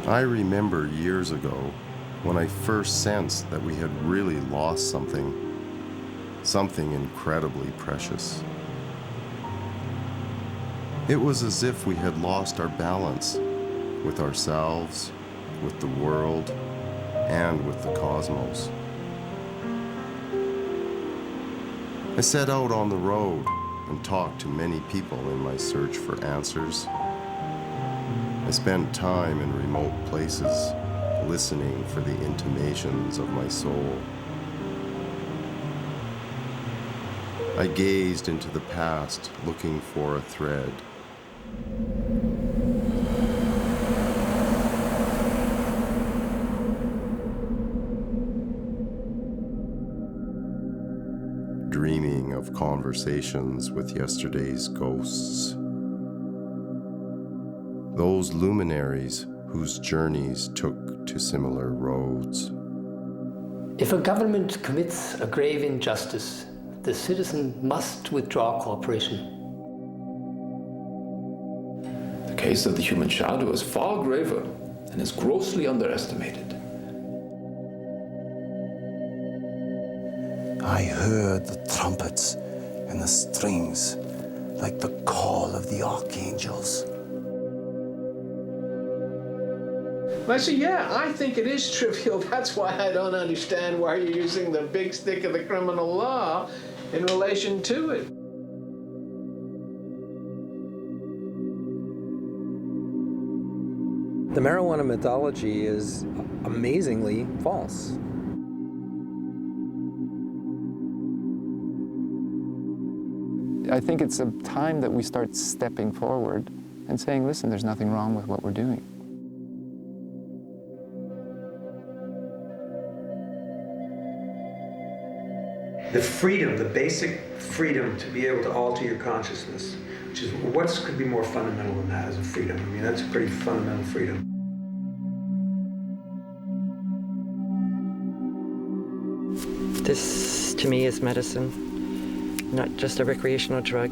I remember years ago when I first sensed that we had really lost something incredibly precious. It was as if we had lost our balance with ourselves, with the world, and with the cosmos. I set out on the road and talked to many people in my search for answers. I spent time in remote places, listening for the intimations of my soul. I gazed into the past, looking for a thread. Dreaming of conversations with yesterday's ghosts. Those luminaries whose journeys took to similar roads. If a government commits a grave injustice, the citizen must withdraw cooperation. The case of the human shadow is far graver and is grossly underestimated. I heard the trumpets and the strings like the call of the archangels. I say, yeah, I think it is trivial. That's why I don't understand why you're using the big stick of the criminal law in relation to it. The marijuana mythology is amazingly false. I think it's a time that we start stepping forward and saying, listen, there's nothing wrong with what we're doing. The freedom, the basic freedom to be able to alter your consciousness, which is what could be more fundamental than that as a freedom? I mean, that's a pretty fundamental freedom. This, to me, is medicine, not just a recreational drug.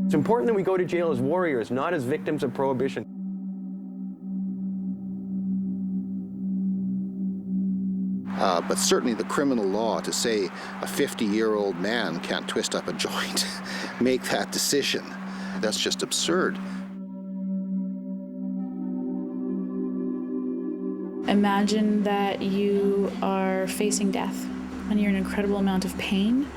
It's important that we go to jail as warriors, not as victims of prohibition. But certainly the criminal law to say a 50-year-old man can't twist up a joint, make that decision, that's just absurd. Imagine that you are facing death and you're in an incredible amount of pain,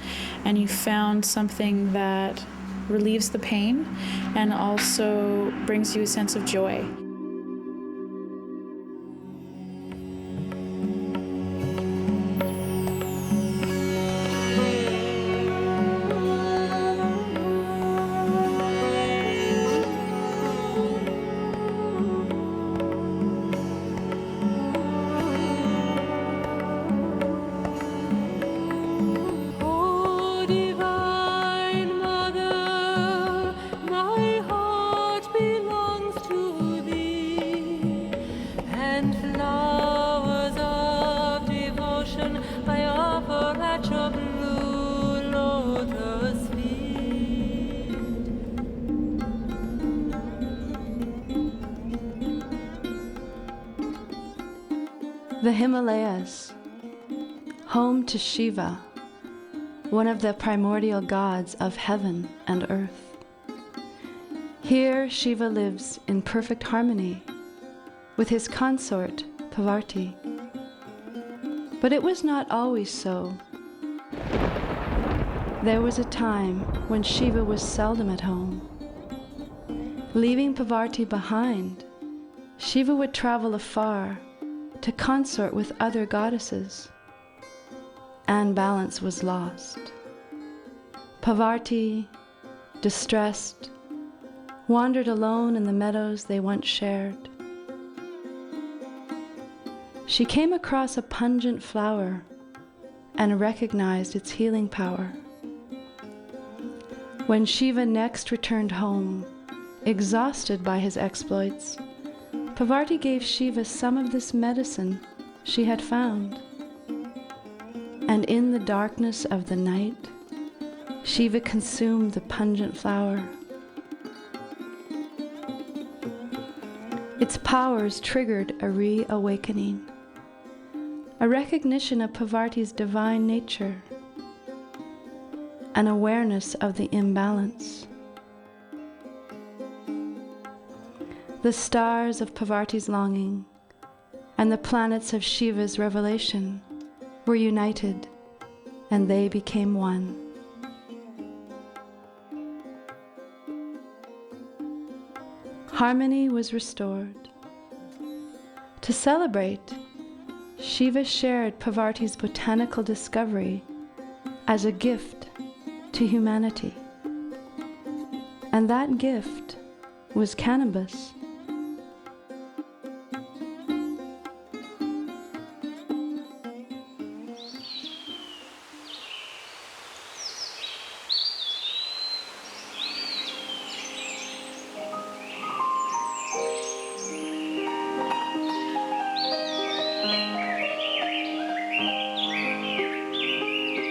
and you found something that relieves the pain and also brings you a sense of joy. The Himalayas, home to Shiva, one of the primordial gods of heaven and earth. Here Shiva lives in perfect harmony with his consort Parvati. But it was not always so. There was a time when Shiva was seldom at home. Leaving Parvati behind, Shiva would travel afar to consort with other goddesses, and balance was lost. Parvati, distressed, wandered alone in the meadows they once shared. She came across a pungent flower and recognized its healing power. When Shiva next returned home, exhausted by his exploits, Parvati gave Shiva some of this medicine she had found. And in the darkness of the night, Shiva consumed the pungent flower. Its powers triggered a reawakening, a recognition of Parvati's divine nature, an awareness of the imbalance. The stars of Parvati's longing and the planets of Shiva's revelation were united, and they became one. Harmony was restored. To celebrate, Shiva shared Parvati's botanical discovery as a gift to humanity. And that gift was cannabis.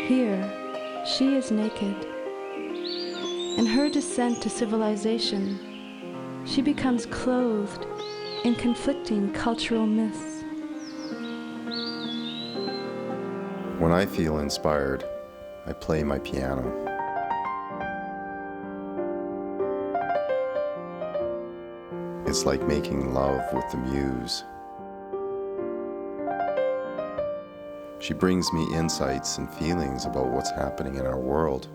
Here, she is naked. In her descent to civilization, she becomes clothed in conflicting cultural myths. When I feel inspired, I play my piano. It's like making love with the muse. She brings me insights and feelings about what's happening in our world.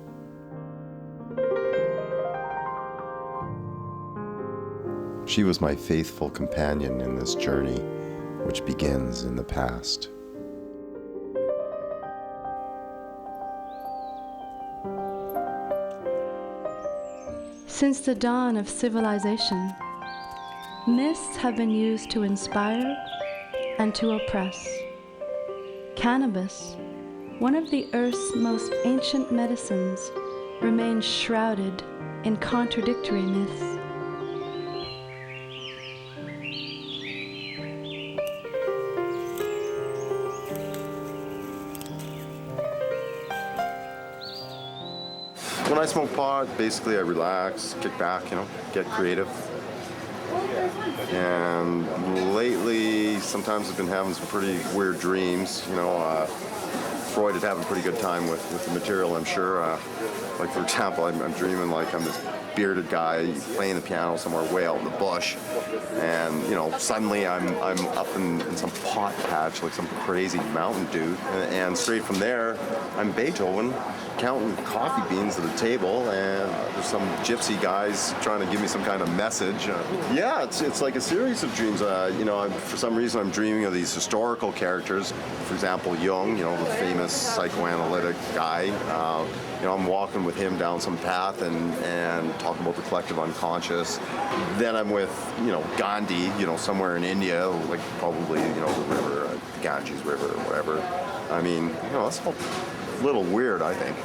She was my faithful companion in this journey, which begins in the past. Since the dawn of civilization, myths have been used to inspire and to oppress. Cannabis, one of the earth's most ancient medicines, remains shrouded in contradictory myths. When I smoke pot, basically I relax, kick back, get creative. And lately, sometimes I've been having some pretty weird dreams. Freud had having a pretty good time with the material, I'm sure. Like, for example, I'm dreaming like I'm this bearded guy playing the piano somewhere way out in the bush. And, suddenly I'm up in some pot patch, like some crazy mountain dude. And straight from there, I'm Beethoven, counting coffee beans at a table, and there's some gypsy guys trying to give me some kind of message. It's like a series of dreams. For some reason I'm dreaming of these historical characters. For example, Jung, the famous psychoanalytic guy. I'm walking with him down some path and talking about the collective unconscious. Then I'm with, Gandhi, somewhere in India, like probably, the river, the Ganges River or whatever. I mean, that's all a little weird, I think.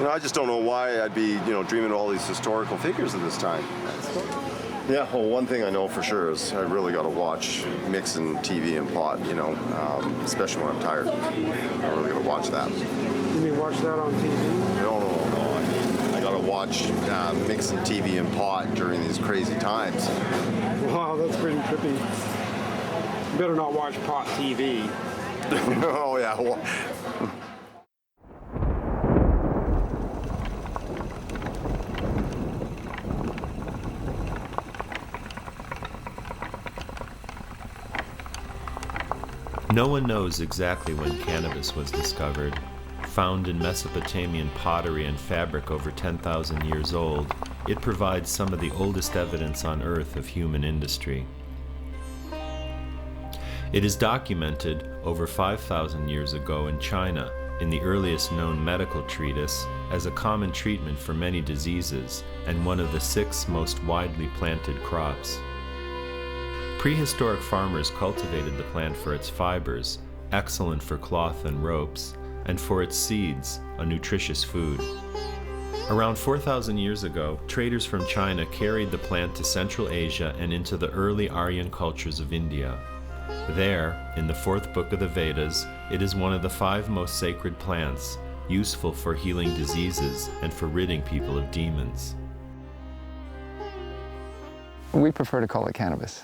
I just don't know why I'd be, dreaming of all these historical figures at this time. Yeah, well, one thing I know for sure is I really got to watch mixing TV and pot, especially when I'm tired. I really got to watch that. You mean watch that on TV? No. I got to watch mixing TV and pot during these crazy times. Wow, that's pretty trippy. You better not watch pot TV. Oh, yeah. Well, no one knows exactly when cannabis was discovered. Found in Mesopotamian pottery and fabric over 10,000 years old, it provides some of the oldest evidence on Earth of human industry. It is documented over 5,000 years ago in China, in the earliest known medical treatise, as a common treatment for many diseases and one of the 6 most widely planted crops. Prehistoric farmers cultivated the plant for its fibers, excellent for cloth and ropes, and for its seeds, a nutritious food. Around 4,000 years ago, traders from China carried the plant to Central Asia and into the early Aryan cultures of India. There, in the 4th book of the Vedas, it is one of the 5 most sacred plants, useful for healing diseases and for ridding people of demons. We prefer to call it cannabis.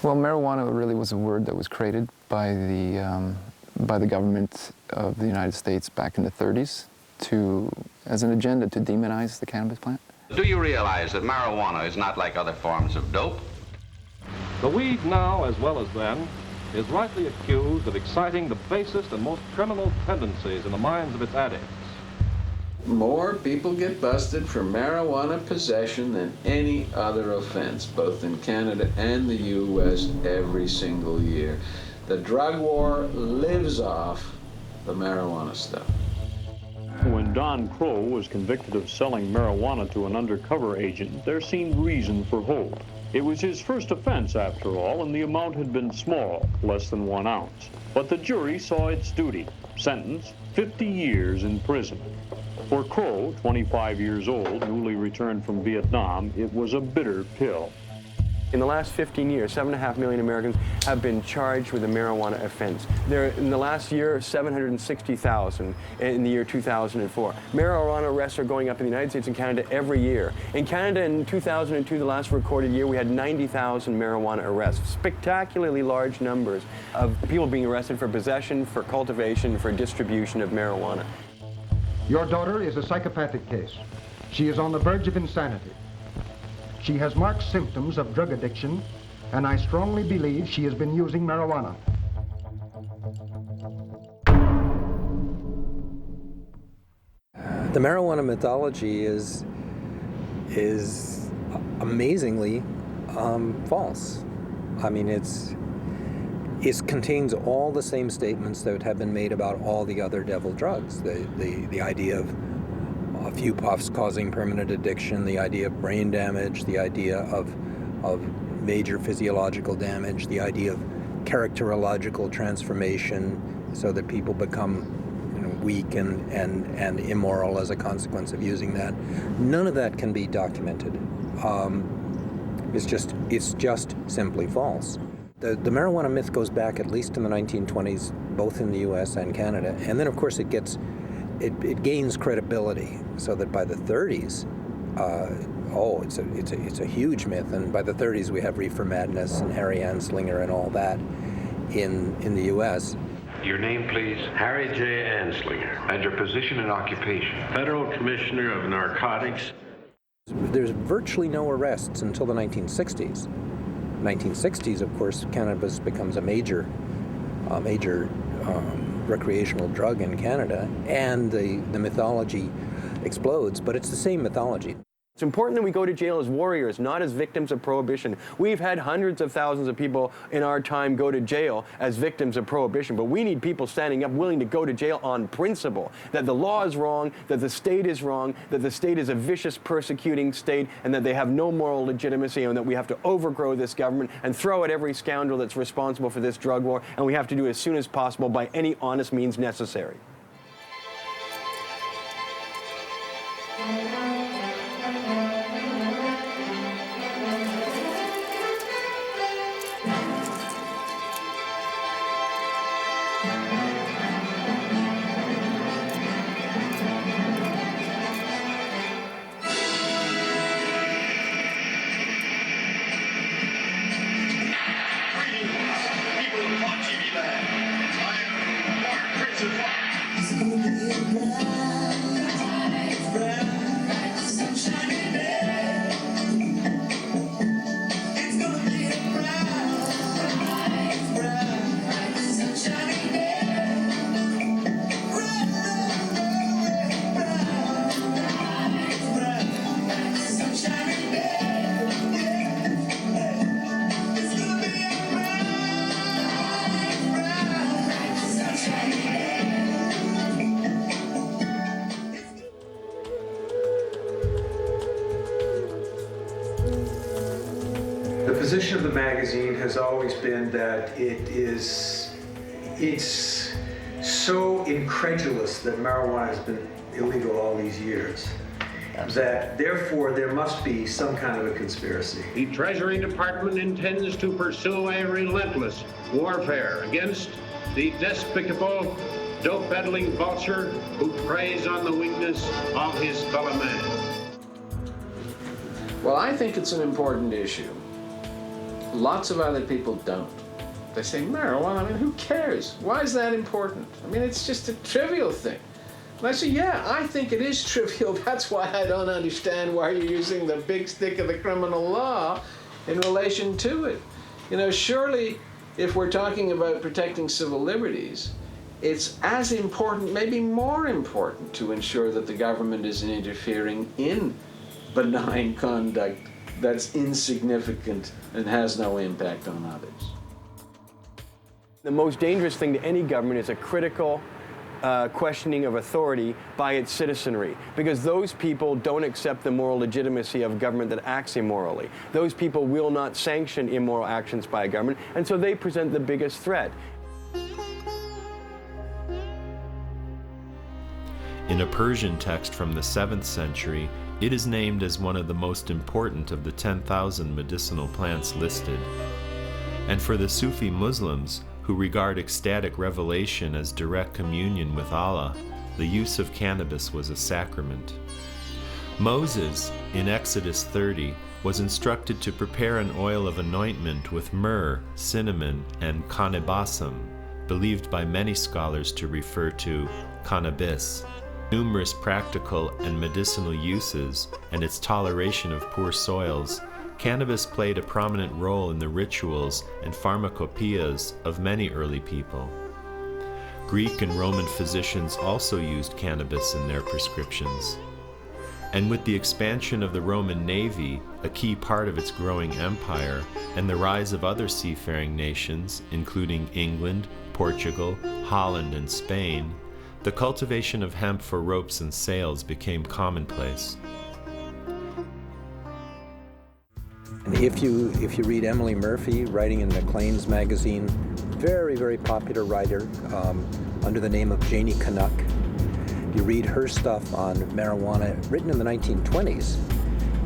Well, marijuana really was a word that was created by the government of the United States back in the 30s as an agenda to demonize the cannabis plant. Do you realize that marijuana is not like other forms of dope? The weed now, as well as then, is rightly accused of exciting the basest and most criminal tendencies in the minds of its addicts. More people get busted for marijuana possession than any other offense, both in Canada and the U.S. every single year. The drug war lives off the marijuana stuff. When Don Crow was convicted of selling marijuana to an undercover agent, there seemed reason for hope. It was his first offense, after all, and the amount had been small, less than 1 ounce. But the jury saw its duty. Sentence, 50 years in prison. For Crow, 25 years old, newly returned from Vietnam, it was a bitter pill. In the last 15 years, 7.5 million Americans have been charged with a marijuana offense. In the last year, 760,000 in the year 2004. Marijuana arrests are going up in the United States and Canada every year. In Canada in 2002, the last recorded year, we had 90,000 marijuana arrests. Spectacularly large numbers of people being arrested for possession, for cultivation, for distribution of marijuana. Your daughter is a psychopathic case. She is on the verge of insanity. She has marked symptoms of drug addiction, and I strongly believe she has been using marijuana. The marijuana mythology is amazingly false. I mean, it contains all the same statements that have been made about all the other devil drugs. The idea of a few puffs causing permanent addiction, the idea of brain damage, the idea of major physiological damage, the idea of characterological transformation so that people become weak and immoral as a consequence of using that. None of that can be documented. It's just simply false. The marijuana myth goes back at least in the 1920s, both in the U.S. and Canada, and then of course it gains credibility, so that by the 30s, it's a huge myth, and by the 30s we have Reefer Madness and Harry Anslinger and all that in the U.S. Your name, please? Harry J. Anslinger. And your position and occupation? Federal Commissioner of Narcotics. There's virtually no arrests until the 1960s. 1960s, of course, cannabis becomes a major recreational drug in Canada, and the mythology explodes, but it's the same mythology. It's important that we go to jail as warriors, not as victims of prohibition. We've had hundreds of thousands of people in our time go to jail as victims of prohibition, but we need people standing up willing to go to jail on principle, that the law is wrong, that the state is wrong, that the state is a vicious, persecuting state, and that they have no moral legitimacy, and that we have to overgrow this government and throw at every scoundrel that's responsible for this drug war, and we have to do it as soon as possible by any honest means necessary. The position of the magazine has always been that it's so incredulous that marijuana has been illegal all these years, that therefore there must be some kind of a conspiracy. The Treasury Department intends to pursue a relentless warfare against the despicable, dope-peddling vulture who preys on the weakness of his fellow man. Well, I think it's an important issue. Lots of other people don't. They say, marijuana, I mean, who cares? Why is that important? I mean, it's just a trivial thing. And I say, yeah, I think it is trivial. That's why I don't understand why you're using the big stick of the criminal law in relation to it. You know, surely if we're talking about protecting civil liberties, it's as important, maybe more important, to ensure that the government isn't interfering in benign conduct that's insignificant and has no impact on others. The most dangerous thing to any government is a critical questioning of authority by its citizenry, because those people don't accept the moral legitimacy of government that acts immorally. Those people will not sanction immoral actions by a government, and so they present the biggest threat. In a Persian text from the 7th century, it is named as one of the most important of the 10,000 medicinal plants listed. And for the Sufi Muslims, who regard ecstatic revelation as direct communion with Allah, the use of cannabis was a sacrament. Moses, in Exodus 30, was instructed to prepare an oil of anointment with myrrh, cinnamon, and cannabasum, believed by many scholars to refer to cannabis. Numerous practical and medicinal uses and its toleration of poor soils, cannabis played a prominent role in the rituals and pharmacopoeias of many early people. Greek and Roman physicians also used cannabis in their prescriptions. And with the expansion of the Roman navy, a key part of its growing empire, and the rise of other seafaring nations, including England, Portugal, Holland, and Spain, the cultivation of hemp for ropes and sails became commonplace. And if you read Emily Murphy, writing in Maclean's magazine, very, very popular writer under the name of Janie Canuck, you read her stuff on marijuana written in the 1920s,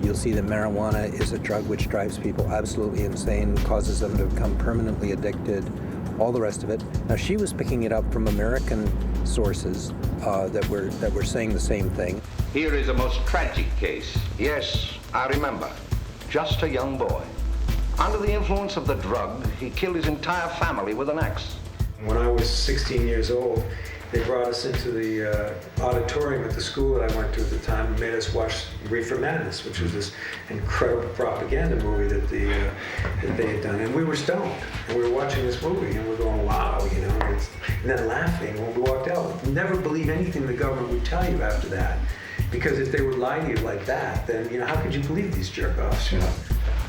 you'll see that marijuana is a drug which drives people absolutely insane, causes them to become permanently addicted, all the rest of it. Now, she was picking it up from American sources that were saying the same thing. Here is a most tragic case. Yes, I remember. Just a young boy. Under the influence of the drug, he killed his entire family with an axe. When I was 16 years old, they brought us into the auditorium at the school that I went to at the time and made us watch Reefer Madness, which was this incredible propaganda movie that they had done. And we were stoned, and we were watching this movie, and we're going, wow, you know, and then laughing when we walked out. Never believe anything the government would tell you after that, because if they would lie to you like that, then, you know, how could you believe these jerk-offs, you know?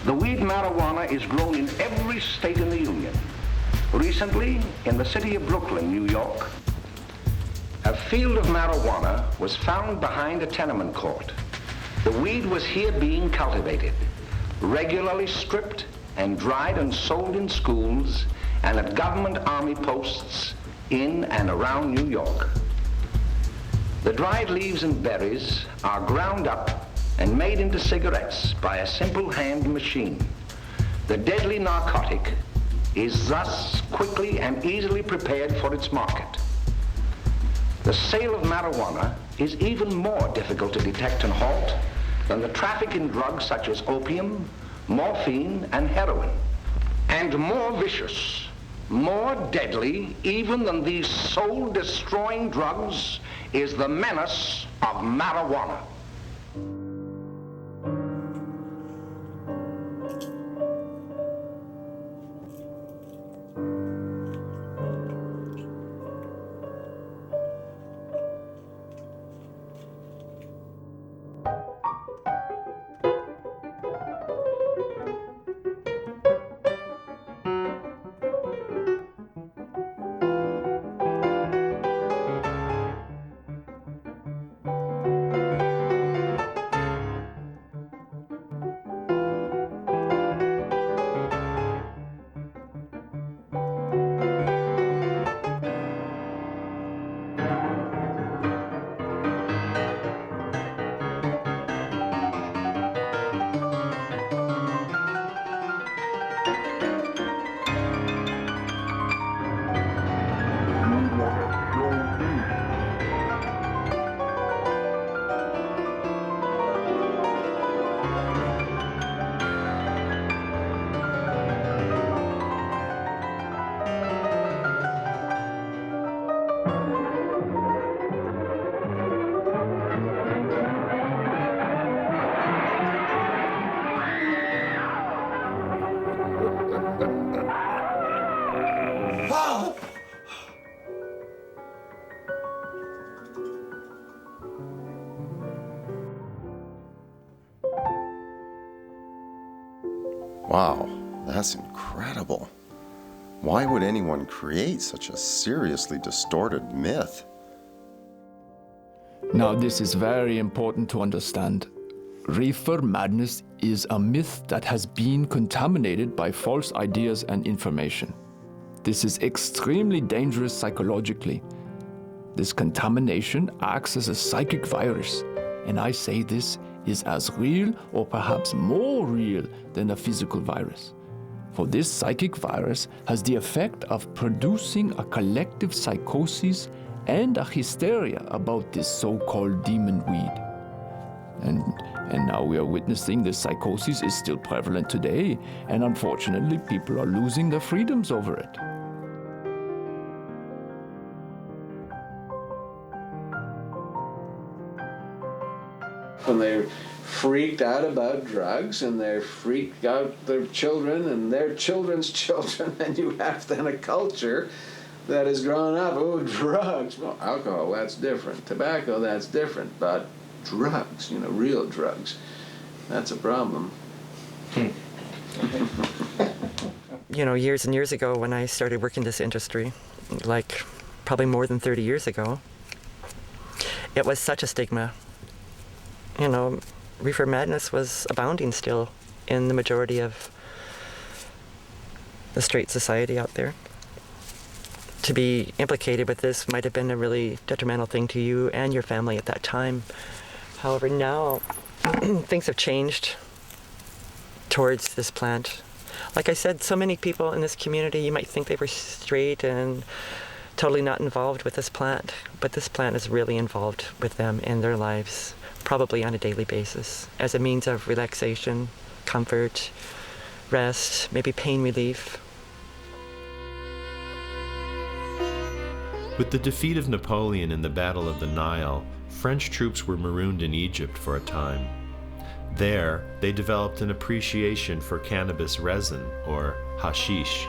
The weed marijuana is grown in every state in the Union. Recently, in the city of Brooklyn, New York, a field of marijuana was found behind a tenement court. The weed was here being cultivated, regularly stripped and dried and sold in schools and at government army posts in and around New York. The dried leaves and berries are ground up and made into cigarettes by a simple hand machine. The deadly narcotic is thus quickly and easily prepared for its market. The sale of marijuana is even more difficult to detect and halt than the traffic in drugs such as opium, morphine, and heroin. And more vicious, more deadly even than these soul-destroying drugs is the menace of marijuana. Wow, that's incredible. Why would anyone create such a seriously distorted myth? Now, this is very important to understand. Reefer madness is a myth that has been contaminated by false ideas and information. This is extremely dangerous psychologically. This contamination acts as a psychic virus, and I say this is as real or perhaps more real than a physical virus. For this psychic virus has the effect of producing a collective psychosis and a hysteria about this so-called demon weed. And now we are witnessing this psychosis is still prevalent today, and unfortunately people are losing their freedoms over it. When they're freaked out about drugs and they're freaked out their children and their children's children, and you have then a culture that has grown up, oh, drugs, well, alcohol, that's different, tobacco, that's different, but drugs, real drugs, that's a problem. Years and years ago when I started working in this industry, like probably more than 30 years ago, it was such a stigma. Reefer madness was abounding still in the majority of the straight society out there. To be implicated with this might have been a really detrimental thing to you and your family at that time. However, now things have changed towards this plant. Like I said, so many people in this community, you might think they were straight and totally not involved with this plant, but this plant is really involved with them in their lives, probably on a daily basis, as a means of relaxation, comfort, rest, maybe pain relief. With the defeat of Napoleon in the Battle of the Nile, French troops were marooned in Egypt for a time. There, they developed an appreciation for cannabis resin, or hashish.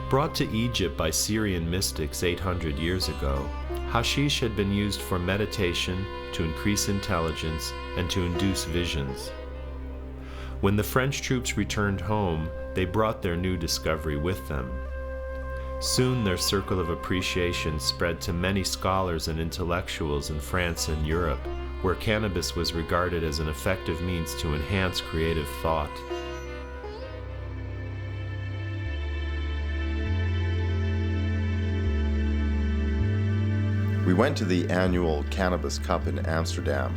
Brought to Egypt by Syrian mystics 800 years ago, hashish had been used for meditation, to increase intelligence, and to induce visions. When the French troops returned home, they brought their new discovery with them. Soon their circle of appreciation spread to many scholars and intellectuals in France and Europe, where cannabis was regarded as an effective means to enhance creative thought. We went to the annual Cannabis Cup in Amsterdam,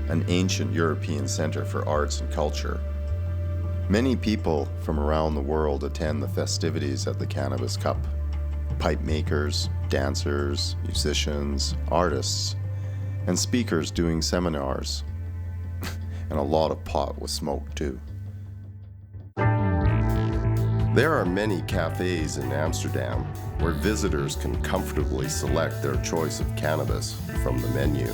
an ancient European center for arts and culture. Many people from around the world attend the festivities at the Cannabis Cup. Pipe makers, dancers, musicians, artists, and speakers doing seminars. And a lot of pot was smoked too. There are many cafes in Amsterdam where visitors can comfortably select their choice of cannabis from the menu.